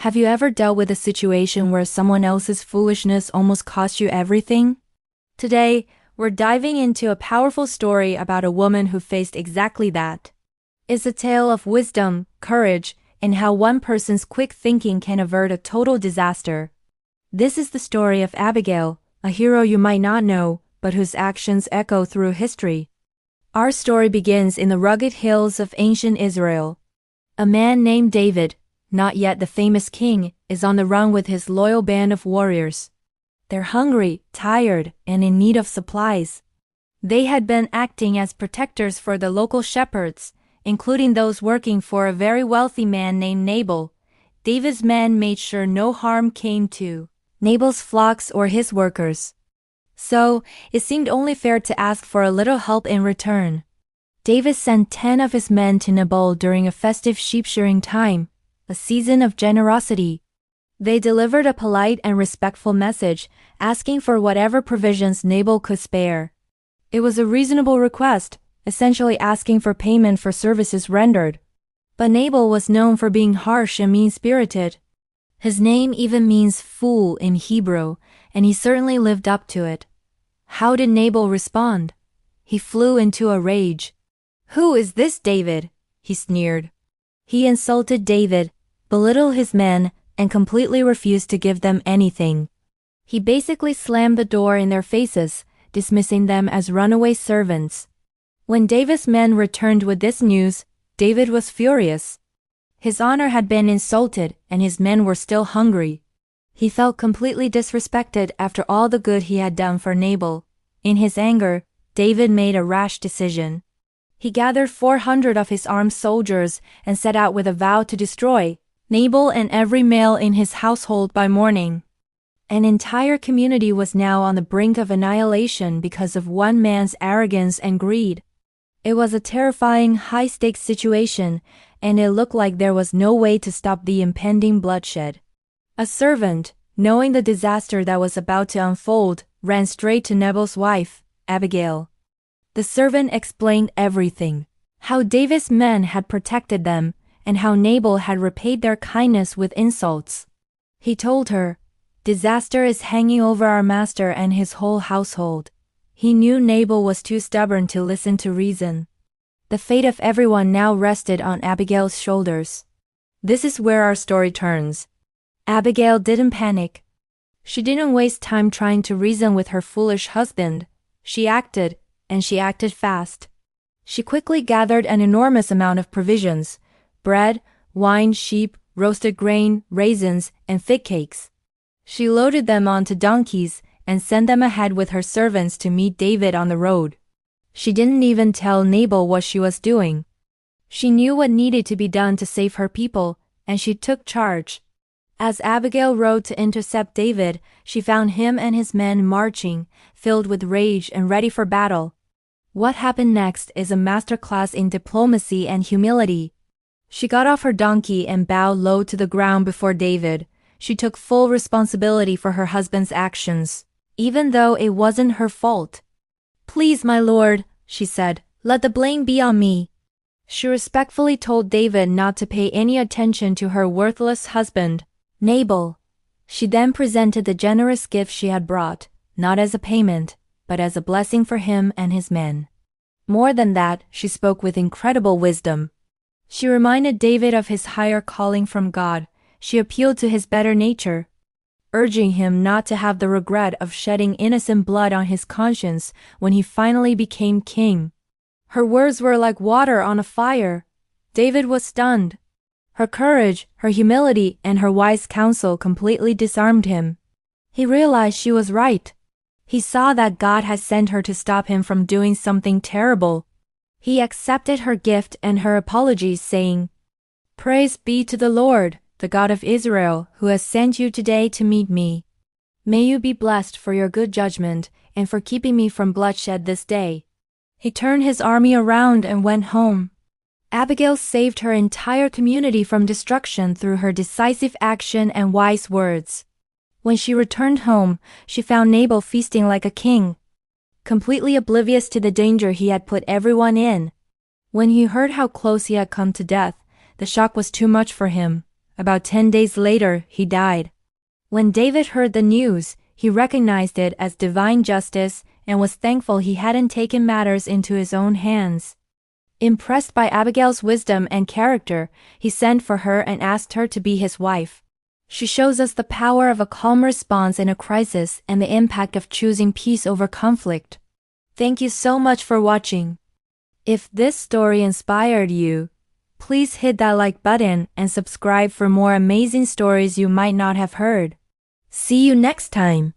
Have you ever dealt with a situation where someone else's foolishness almost cost you everything? Today, we're diving into a powerful story about a woman who faced exactly that. It's a tale of wisdom, courage, and how one person's quick thinking can avert a total disaster. This is the story of Abigail, a hero you might not know, but whose actions echo through history. Our story begins in the rugged hills of ancient Israel. A man named David, not yet the famous king, is on the run with his loyal band of warriors. They're hungry, tired, and in need of supplies. They had been acting as protectors for the local shepherds, including those working for a very wealthy man named Nabal. David's men made sure no harm came to Nabal's flocks or his workers. So, it seemed only fair to ask for a little help in return. David sent 10 of his men to Nabal during a festive sheep-shearing time, a season of generosity. They delivered a polite and respectful message, asking for whatever provisions Nabal could spare. It was a reasonable request, essentially asking for payment for services rendered. But Nabal was known for being harsh and mean-spirited. His name even means fool in Hebrew, and he certainly lived up to it. How did Nabal respond? He flew into a rage. "Who is this David?" he sneered. He insulted David, belittled his men, and completely refused to give them anything. He basically slammed the door in their faces, dismissing them as runaway servants. When David's men returned with this news, David was furious. His honor had been insulted, and his men were still hungry. He felt completely disrespected after all the good he had done for Nabal. In his anger, David made a rash decision. He gathered 400 of his armed soldiers and set out with a vow to destroy Nabal and every male in his household by morning. An entire community was now on the brink of annihilation because of one man's arrogance and greed. It was a terrifying, high-stakes situation, and it looked like there was no way to stop the impending bloodshed. A servant, knowing the disaster that was about to unfold, ran straight to Nabal's wife, Abigail. The servant explained everything, how David's men had protected them, and how Nabal had repaid their kindness with insults. He told her, "Disaster is hanging over our master and his whole household." He knew Nabal was too stubborn to listen to reason. The fate of everyone now rested on Abigail's shoulders. This is where our story turns. Abigail didn't panic. She didn't waste time trying to reason with her foolish husband. She acted, and she acted fast. She quickly gathered an enormous amount of provisions: bread, wine, sheep, roasted grain, raisins, and fig cakes. She loaded them onto donkeys and sent them ahead with her servants to meet David on the road. She didn't even tell Nabal what she was doing. She knew what needed to be done to save her people, and she took charge. As Abigail rode to intercept David, she found him and his men marching, filled with rage and ready for battle. What happened next is a masterclass in diplomacy and humility. She got off her donkey and bowed low to the ground before David. She took full responsibility for her husband's actions, even though it wasn't her fault. "Please, my lord," she said, "let the blame be on me." She respectfully told David not to pay any attention to her worthless husband, Nabal. She then presented the generous gift she had brought, not as a payment, but as a blessing for him and his men. More than that, she spoke with incredible wisdom. She reminded David of his higher calling from God. She appealed to his better nature, urging him not to have the regret of shedding innocent blood on his conscience when he finally became king. Her words were like water on a fire. David was stunned. Her courage, her humility, and her wise counsel completely disarmed him. He realized she was right. He saw that God had sent her to stop him from doing something terrible. He accepted her gift and her apologies, saying, "Praise be to the Lord, the God of Israel, who has sent you today to meet me. May you be blessed for your good judgment and for keeping me from bloodshed this day." He turned his army around and went home. Abigail saved her entire community from destruction through her decisive action and wise words. When she returned home, she found Nabal feasting like a king, completely oblivious to the danger he had put everyone in. When he heard how close he had come to death, the shock was too much for him. About 10 days later, he died. When David heard the news, he recognized it as divine justice and was thankful he hadn't taken matters into his own hands. Impressed by Abigail's wisdom and character, he sent for her and asked her to be his wife. She shows us the power of a calm response in a crisis and the impact of choosing peace over conflict. Thank you so much for watching. If this story inspired you, please hit that like button and subscribe for more amazing stories you might not have heard. See you next time.